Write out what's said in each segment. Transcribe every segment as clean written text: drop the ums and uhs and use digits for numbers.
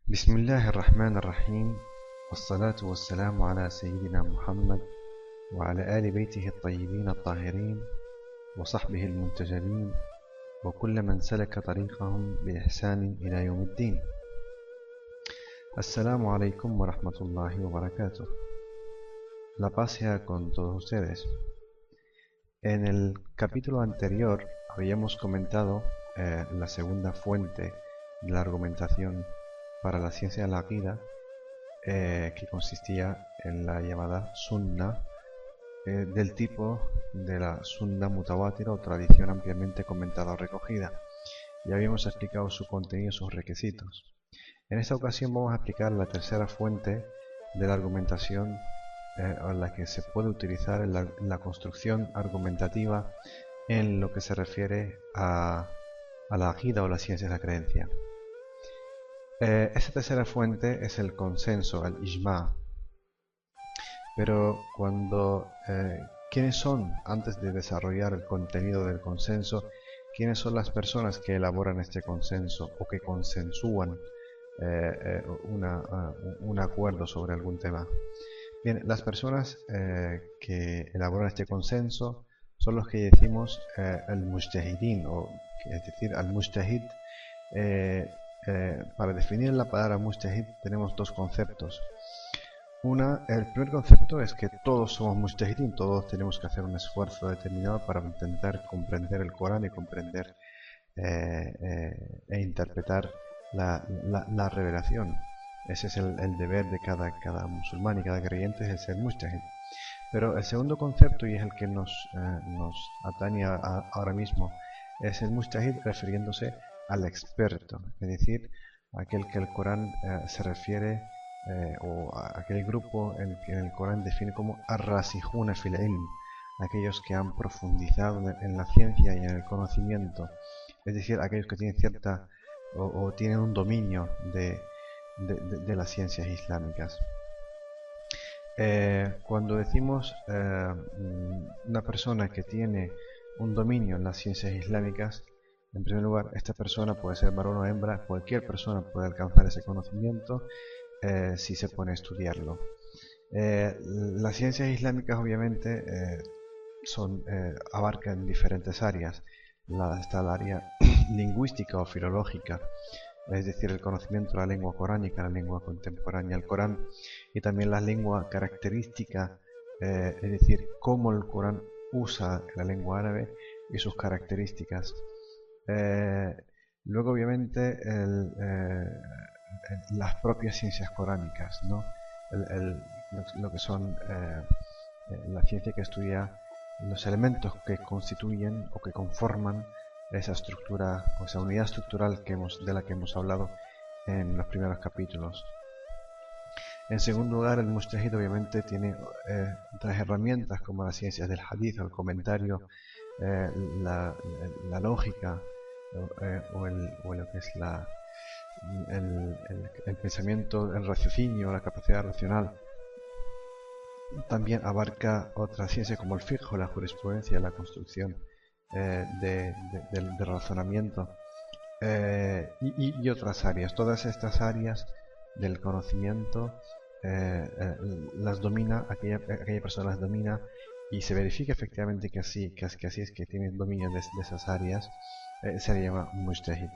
بسم الله الرحمن الرحيم، والصلاة والسلام على سيدنا محمد وعلى آل بيته الطيبين الطاهرين وصحبه المنتجبين وكل من سلك طريقهم بإحسان إلى يوم الدين. Assalamu alaikum wa rahmatullahi wa barakatuh. La paz sea con todos ustedes. En el capítulo anterior habíamos comentado la segunda fuente de la argumentación para la ciencia de la aqida, que consistía en la llamada sunna, del tipo de la sunna mutawatira o tradición ampliamente comentada o recogida. Ya habíamos explicado su contenido y sus requisitos. En esta ocasión vamos a explicar la tercera fuente de la argumentación en la que se puede utilizar en la construcción argumentativa en lo que se refiere a la aqida o la ciencia de la creencia. Esta tercera fuente es el consenso, el ijma. Pero ¿quiénes son, antes de desarrollar el contenido del consenso, quiénes son las personas que elaboran este consenso o que consensúan un acuerdo sobre algún tema? Bien, las personas que elaboran este consenso son los que decimos el mujtahidin, es decir, al mujtahid. Para definir la palabra mujtahid tenemos dos conceptos. El primer concepto es que todos somos mujtahidin, todos tenemos que hacer un esfuerzo determinado para intentar comprender el Corán y comprender e interpretar la revelación. Ese es el deber de cada musulmán y cada creyente, es el ser mujtahid. Pero el segundo concepto, y es el que nos atañe ahora mismo, es el mujtahid refiriéndose al experto, es decir, aquel que el Corán se refiere, o a aquel grupo en que el Corán define como ar-rasijuna fil ilm, aquellos que han profundizado en la ciencia y en el conocimiento, es decir, aquellos que tienen cierta o tienen un dominio de las ciencias islámicas. Cuando decimos una persona que tiene un dominio en las ciencias islámicas, en primer lugar, esta persona puede ser varón o hembra, cualquier persona puede alcanzar ese conocimiento si se pone a estudiarlo. Las ciencias islámicas obviamente abarcan diferentes áreas. Está el área lingüística o filológica, es decir, el conocimiento de la lengua coránica, la lengua contemporánea del Corán, y también la lengua característica, es decir, cómo el Corán usa la lengua árabe y sus características. Luego obviamente las propias ciencias coránicas, ¿no? Lo que son la ciencia que estudia los elementos que constituyen o que conforman esa estructura o esa unidad estructural de la que hemos hablado en los primeros capítulos. En segundo lugar, el mujtahid obviamente tiene otras herramientas como las ciencias del hadith, el comentario, la lógica, o lo que es el pensamiento, el raciocinio, la capacidad racional. También abarca otras ciencias como el fiqh, la jurisprudencia, la construcción de razonamiento, y otras áreas. Todas estas áreas del conocimiento las domina, aquella persona las domina, y se verifica efectivamente que así es, que tiene dominio de esas áreas. Se le llama mujtahid.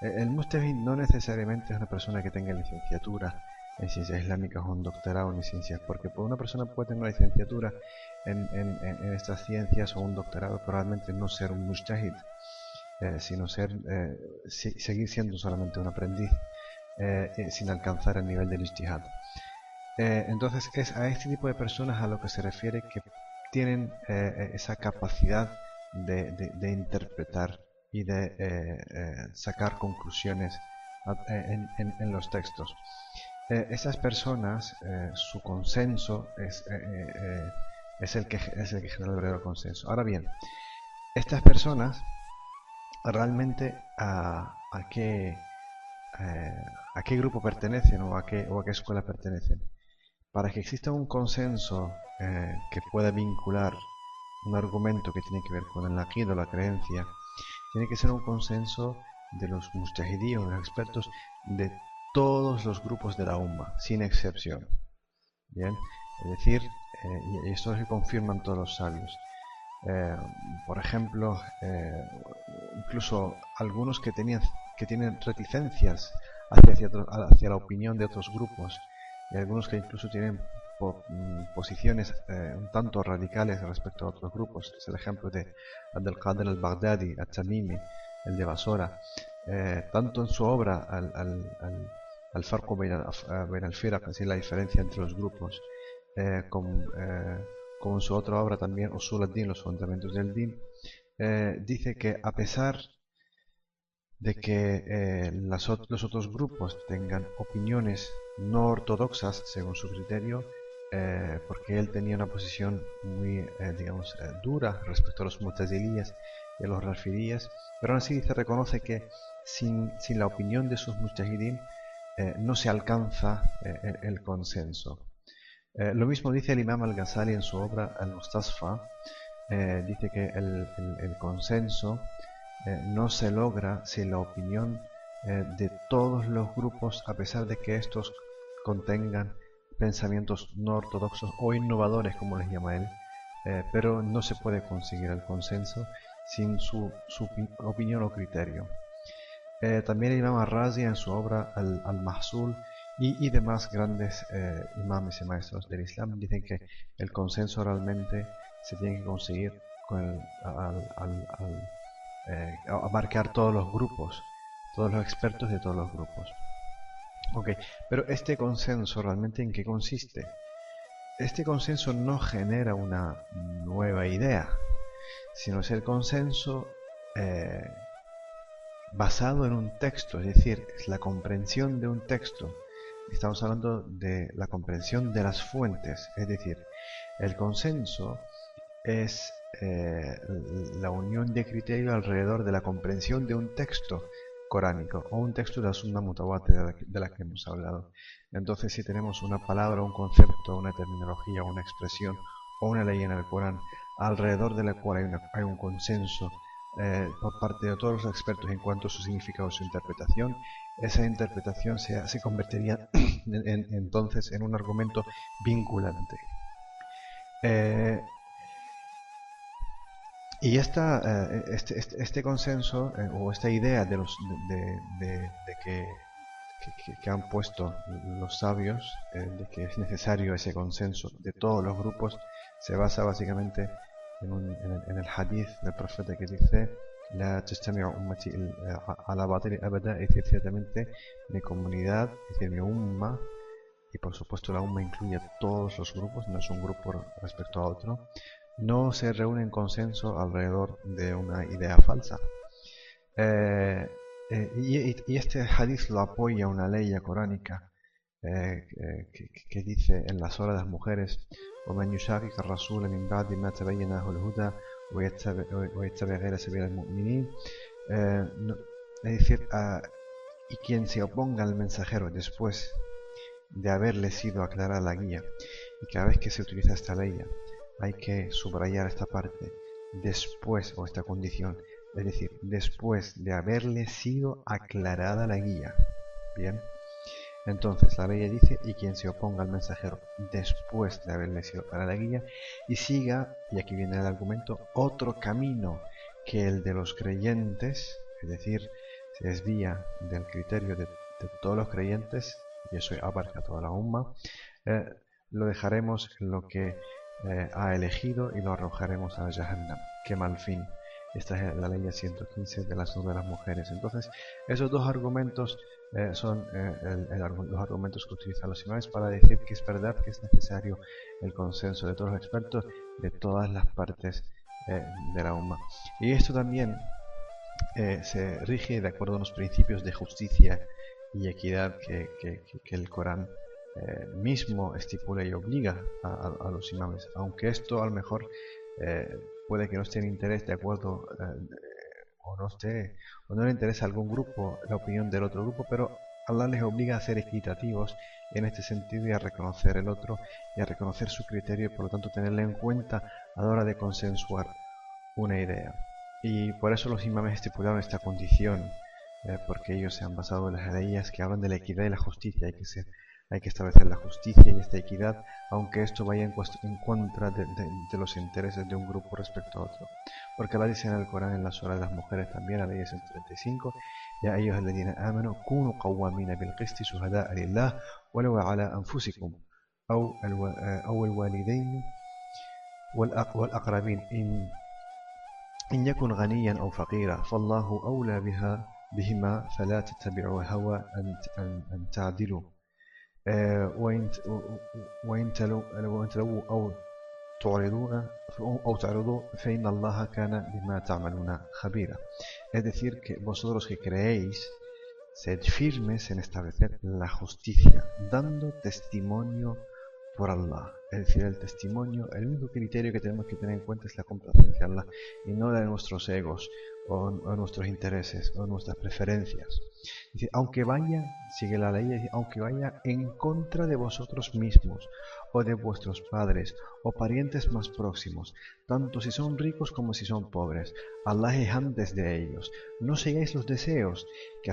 El mujtahid no necesariamente es una persona que tenga licenciatura en ciencias islámicas o un doctorado en ciencias, porque una persona puede tener una licenciatura en estas ciencias o un doctorado, pero realmente no ser un mujtahid, sino seguir siendo solamente un aprendiz, sin alcanzar el nivel del ijtihad. Entonces es a este tipo de personas a lo que se refiere que tienen esa capacidad de interpretar y de sacar conclusiones en los textos. Esas personas, su consenso es el que genera el verdadero consenso. Ahora bien, estas personas realmente a qué grupo pertenecen o a qué escuela pertenecen. Para que exista un consenso que pueda vincular un argumento que tiene que ver con el aqid o la creencia, tiene que ser un consenso de los mujtahidí o de los expertos de todos los grupos de la Umma, sin excepción. Bien, es decir, y esto es lo que confirman todos los sabios. Por ejemplo, incluso algunos que tienen reticencias hacia la opinión de otros grupos, y algunos que incluso tienen posiciones un tanto radicales respecto a otros grupos. Es el ejemplo de Abd al-Qadir al-Baghdadi, al-Tamimi, el de Basora. Tanto en su obra al-Farq bain al-Firaq, es decir, la diferencia entre los grupos, como en su otra obra también, Usul al-Din, los fundamentos del Din, dice que a pesar de que los otros grupos tengan opiniones no ortodoxas según su criterio, porque él tenía una posición muy, digamos, dura respecto a los Mu'tazilíes y a los Rafidíes, pero aún así se reconoce que sin la opinión de sus mujtahidín no se alcanza el consenso. Lo mismo dice el Imam al-Ghazali en su obra Al-Mustasfa. Dice que el consenso no se logra sin la opinión de todos los grupos, a pesar de que estos contengan pensamientos no ortodoxos o innovadores, como les llama él, pero no se puede conseguir el consenso sin su opinión o criterio. También el Imam al-Razi en su obra Al-Mahsul y demás grandes imames y maestros del Islam dicen que el consenso realmente se tiene que conseguir al abarcar todos los grupos, todos los expertos de todos los grupos. Ok, pero este consenso realmente ¿en qué consiste? Este consenso no genera una nueva idea, sino es el consenso basado en un texto, es decir, es la comprensión de un texto. Estamos hablando de la comprensión de las fuentes, es decir, el consenso es la unión de criterio alrededor de la comprensión de un texto coránico o un texto de la Sunna Mutawatir de la que hemos hablado. Entonces, si tenemos una palabra, un concepto, una terminología, una expresión o una ley en el Corán alrededor de la cual hay un consenso por parte de todos los expertos en cuanto a su significado y su interpretación, esa interpretación se convertiría entonces en un argumento vinculante. Y este consenso o esta idea de que han puesto los sabios, de que es necesario ese consenso de todos los grupos, se basa básicamente en el hadith del profeta que dice: La tastami'u ummati ala batil abada, es decir, ciertamente mi comunidad, es decir, mi umma, y por supuesto la umma incluye a todos los grupos, no es un grupo respecto a otro, no se reúne en consenso alrededor de una idea falsa. Y este hadith lo apoya una ley coránica que dice en las horas de las mujeres: وَمَنْ يُشَاقِقِ الرَّسُولَ مِنْ بَعْدِ مَا تَبَيَّنَ لَهُ الْهُدَى وَيَتَّبِعْ غَيْرَ سَبِيلِ الْمُؤْمِنِينَ. Es decir, y quien se oponga al mensajero después de haberle sido aclarada la guía. Y cada vez que se utiliza esta ley hay que subrayar esta parte: después, o esta condición, es decir, después de haberle sido aclarada la guía. Bien, entonces la ley dice: y quien se oponga al mensajero después de haberle sido aclarada la guía y siga, y aquí viene el argumento, otro camino que el de los creyentes, es decir, se desvía del criterio de todos los creyentes, y eso abarca toda la umma, lo dejaremos en lo que ha elegido y lo arrojaremos a Jahannam. Qué mal fin. Esta es la ley 115 de las de las mujeres. Entonces, esos dos argumentos son los argumentos que utilizan los imanes para decir que es verdad que es necesario el consenso de todos los expertos de todas las partes de la umma. Y esto también se rige de acuerdo a los principios de justicia y equidad que el Corán mismo estipula y obliga a los imames, aunque esto a lo mejor puede que no esté en interés de acuerdo o no le interesa a algún grupo la opinión del otro grupo, pero Allah les obliga a ser equitativos en este sentido y a reconocer el otro y a reconocer su criterio y por lo tanto tenerle en cuenta a la hora de consensuar una idea. Y por eso los imames estipularon esta condición porque ellos se han basado en las aleyas que hablan de la equidad y la justicia. Hay que establecer la justicia y esta equidad, aunque esto vaya en contra de los intereses de un grupo respecto a otro. Porque Allah dice en el Corán, en la sura de las mujeres también, la ley 135, يا أيها الذين آمنوا كونوا قوامين بالقسط شهداء لله ولو على أنفسكم أو الوالدين والأقربين إن يكن غنيا أو فقيرا فالله أولى بهما فلا تتبعوا الهوى أن تعدلوا وإن تلووا أو تعرضوا فإن الله كان بما تعملون خبيرا. Es decir, que vosotros que creéis, sed firmes en establecer la justicia, dando testimonio por Allah. Es decir, el testimonio, el único criterio que tenemos que tener en cuenta es la complacencia de Allah y no la de nuestros egos o nuestros intereses o nuestras preferencias. Dice, aunque vaya, sigue la ley, dice, aunque vaya en contra de vosotros mismos o de vuestros padres o parientes más próximos, tanto si son ricos como si son pobres, Allah es antes de ellos. No sigáis los deseos, que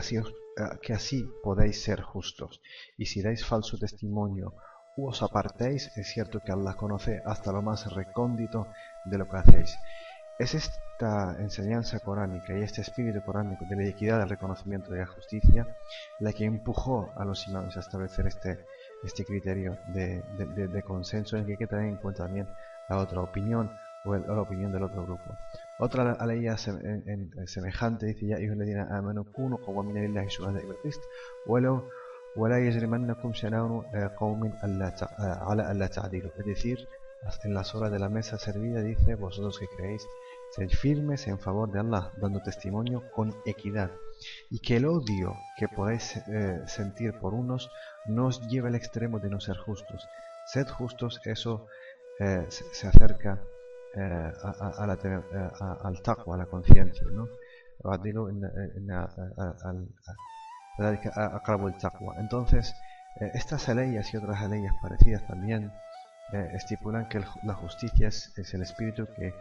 así podéis ser justos. Y si dais falso testimonio o os apartéis, es cierto que Allah conoce hasta lo más recóndito de lo que hacéis. Es esta enseñanza coránica y este espíritu coránico de la equidad, del reconocimiento de la justicia, la que empujó a los imames a establecer este criterio de consenso, en el que hay que tener en cuenta también la otra opinión o la opinión del otro grupo. Otra alaya semejante dice: Ya ayyuhalladhina amanu kunu qawwamina lillahi shuhada'a bil qist ولا يجرمنكم شنآن قوم على ألا تعدلوا. Es decir, en la sura de la mesa servida dice: vosotros que creéis, sed firmes en favor de Allah, dando testimonio con equidad, y que el odio que podéis sentir por unos no os lleve al extremo de no ser justos. Sed justos, eso se acerca al taqwa, a la conciencia, ¿no? Entonces, estas aleyas y otras aleyas parecidas también estipulan que la justicia es el espíritu que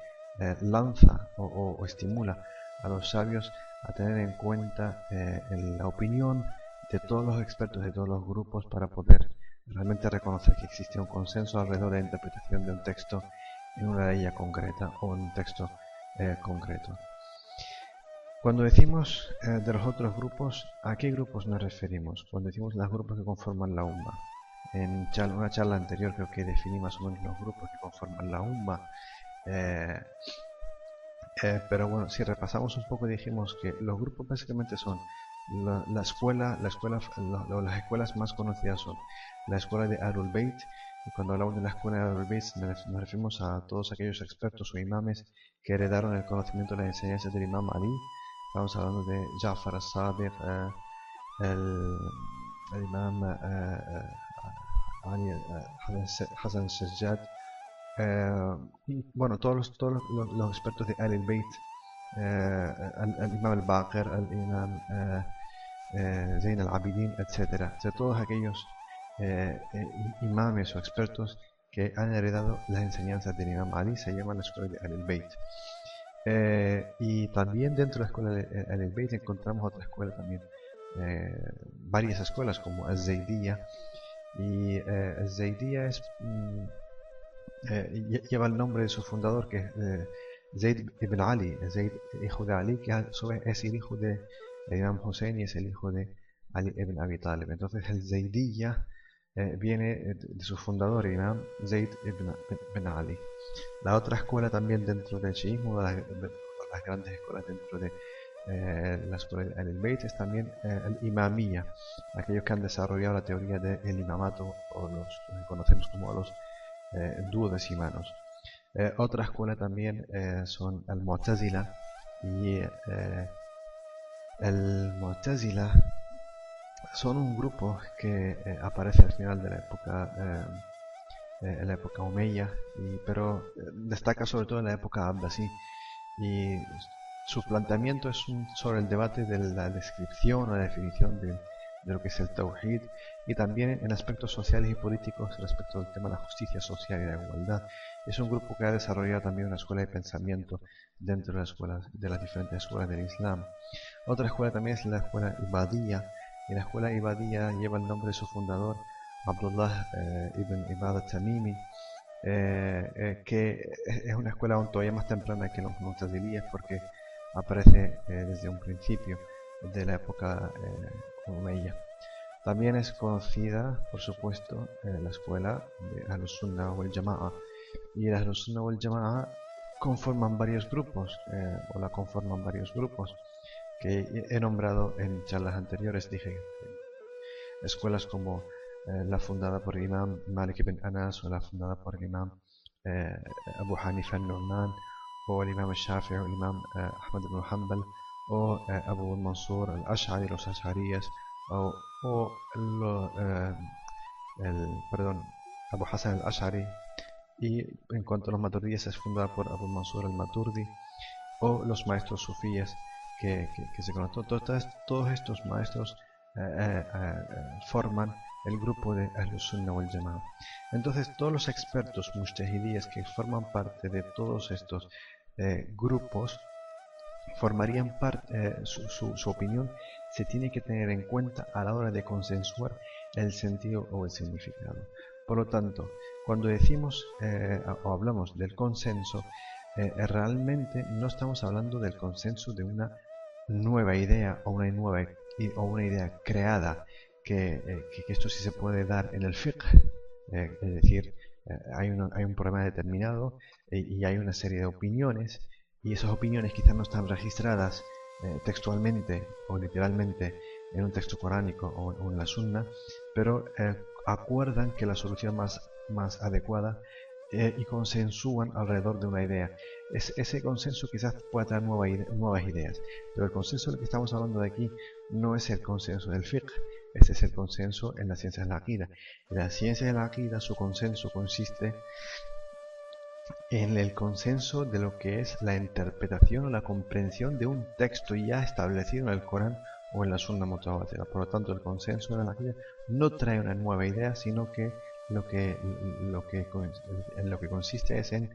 lanza o estimula a los sabios a tener en cuenta la opinión de todos los expertos de todos los grupos para poder realmente reconocer que existe un consenso alrededor de la interpretación de un texto en una ley concreta o en un texto concreto. Cuando decimos de los otros grupos, ¿a qué grupos nos referimos? Cuando decimos los grupos que conforman la Umma. En una charla anterior creo que definí más o menos los grupos que conforman la Umma. Pero bueno, si repasamos un poco, dijimos que los grupos básicamente son las escuelas más conocidas son la escuela de Ahlul Bayt. Y cuando hablamos de la escuela de Ahlul Bayt nos referimos a todos aquellos expertos o imames que heredaron el conocimiento de las enseñanzas del Imam Ali. Estamos hablando de Ja'far al-Sadiq, el Imam Ali Hassan Sajjad, y bueno, todos los expertos de Ahlul Bayt, el Imam al-Baqir, el Imam Zayn al-Abidin, etc. O sea, todos aquellos imames o expertos que han heredado las enseñanzas del Imam Ali se llaman la escuela de Ahlul Bayt. Y también dentro de la escuela de Ahlul Bayt encontramos otra escuela también, varias escuelas como el-Zaydiyya, y el-Zaydiyya lleva el nombre de su fundador, que es Zayd ibn Ali, Zayd, hijo de Ali, que a su vez es el hijo de Imam Hussein y es el hijo de Ali ibn Abi Talib. Entonces el Zaydiyya viene de su fundador, Imam Zayd ibn Ali. La otra escuela también dentro del chiismo, de las grandes escuelas dentro de la escuela de Ahlul Bayt, es también el Imamiyya, aquellos que han desarrollado la teoría del imamato, o los que conocemos como los duodecimanos. Otra escuela también son el Mu'tazila, y el Mu'tazila son un grupo que aparece al final de la época en la época Umayya, pero destaca sobre todo en la época Abbasí, y su planteamiento es sobre el debate de la descripción o la definición de lo que es el Tawhid, y también en aspectos sociales y políticos respecto al tema de la justicia social y la igualdad. Es un grupo que ha desarrollado también una escuela de pensamiento dentro de las escuelas, de las diferentes escuelas del Islam. Otra escuela también es la escuela Ibadiyya, y la escuela Ibadiyya lleva el nombre de su fundador, Abdullah ibn Ibad al-Tamimi, que es una escuela aún todavía más temprana que los Mu'tazilíes, porque aparece desde un principio de la época Umayya. También es conocida, por supuesto, la escuela de Ahlus-Sunnah wal Jama'a, y las Ahlus-Sunnah wal Jama'a conforman varios grupos, o la conforman varios grupos, que he nombrado en charlas anteriores. Dije escuelas como la fundada por el Imam Malik ibn Anas, o la fundada por el Imam Abu Hanifa al-Nu'man, o el Imam Shafi'i, o el Imam Ahmad ibn Hanbal, o Abu Mansur al-Ash'ari, los Ash'ariyas, o Abu Hassan al-Ash'ari. Y en cuanto a los Maturidíes, es fundada por Abu Mansur al-Maturdi, o los maestros sufíes que se conocen. Todos estos maestros forman el grupo de Ahlus-Sunnah wal Jama'a. Entonces, todos los expertos mujtahidíes que forman parte de todos estos grupos formarían parte, su opinión se tiene que tener en cuenta a la hora de consensuar el sentido o el significado. Por lo tanto, cuando decimos o hablamos del consenso, realmente no estamos hablando del consenso de una nueva idea o una idea creada, que esto sí se puede dar en el fiqh, es decir, hay un problema determinado y hay una serie de opiniones, y esas opiniones quizás no están registradas textualmente o literalmente en un texto coránico o en la sunna, pero acuerdan que la solución más adecuada y consensúan alrededor de una idea. Ese consenso quizás pueda traer nuevas ideas, pero el consenso del que estamos hablando de aquí no es el consenso del fiqh, ese es el consenso en las ciencias de la aqida. En las ciencias de la aqida, su consenso consiste en el consenso de lo que es la interpretación o la comprensión de un texto ya establecido en el Corán o en la Sunna Mutawatira. Por lo tanto, el consenso de la aqida no trae una nueva idea, sino que en lo que consiste es en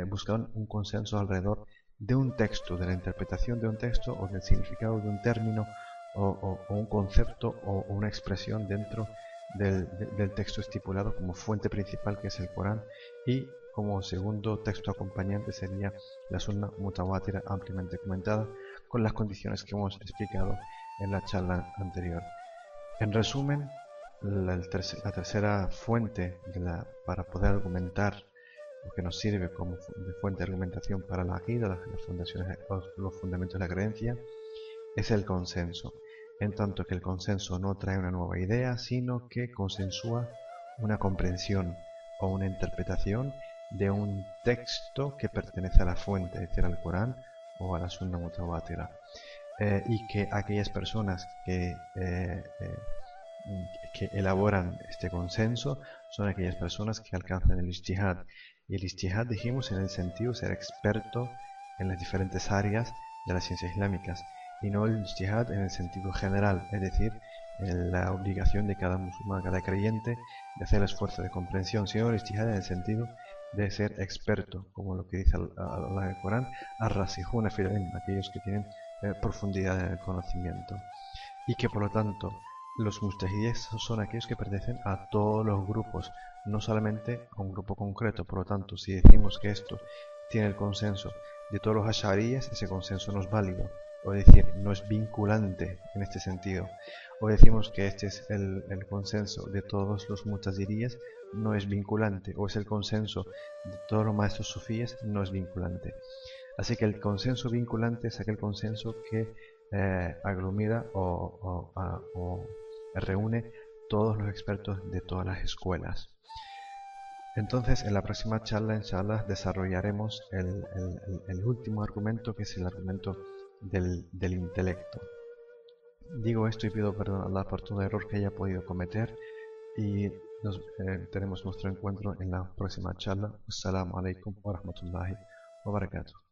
buscar un consenso alrededor de un texto, de la interpretación de un texto, o del significado de un término, o un concepto, o una expresión dentro del texto estipulado como fuente principal, que es el Corán, y como segundo texto acompañante sería la Sunna Mutawatira ampliamente comentada, con las condiciones que hemos explicado en la charla anterior. En resumen, la tercera fuente para poder argumentar, lo que nos sirve como fuente de argumentación para la aqida, los fundamentos de la creencia, es el consenso, en tanto que el consenso no trae una nueva idea, sino que consensúa una comprensión o una interpretación de un texto que pertenece a la fuente, es decir, al Corán o a la Sunna Mutawatira, y que aquellas personas que elaboran este consenso son aquellas personas que alcanzan el ijtihad. Y el ijtihad, dijimos, en el sentido de ser experto en las diferentes áreas de las ciencias islámicas, y no el ijtihad en el sentido general, es decir, en la obligación de cada musulmán, cada creyente, de hacer el esfuerzo de comprensión, sino el ijtihad en el sentido de ser experto, como lo que dice el Corán, ar-rasijuna fil ilm, aquellos que tienen profundidad en el conocimiento, y que por lo tanto los mujtahidíes son aquellos que pertenecen a todos los grupos, no solamente a un grupo concreto. Por lo tanto, si decimos que esto tiene el consenso de todos los asharíes, ese consenso no es válido, o decir, no es vinculante en este sentido. O decimos que este es el consenso de todos los mu'taziríes, no es vinculante, o es el consenso de todos los maestros sufíes, no es vinculante. Así que el consenso vinculante es aquel consenso que aglomera o reúne todos los expertos de todas las escuelas. Entonces, en la próxima charla, inshallah, desarrollaremos el último argumento, que es el argumento del intelecto. Digo esto y pido perdón a Allah por todo error que haya podido cometer, y tenemos nuestro encuentro en la próxima charla. Assalamu alaikum wa rahmatullahi wa barakatuh.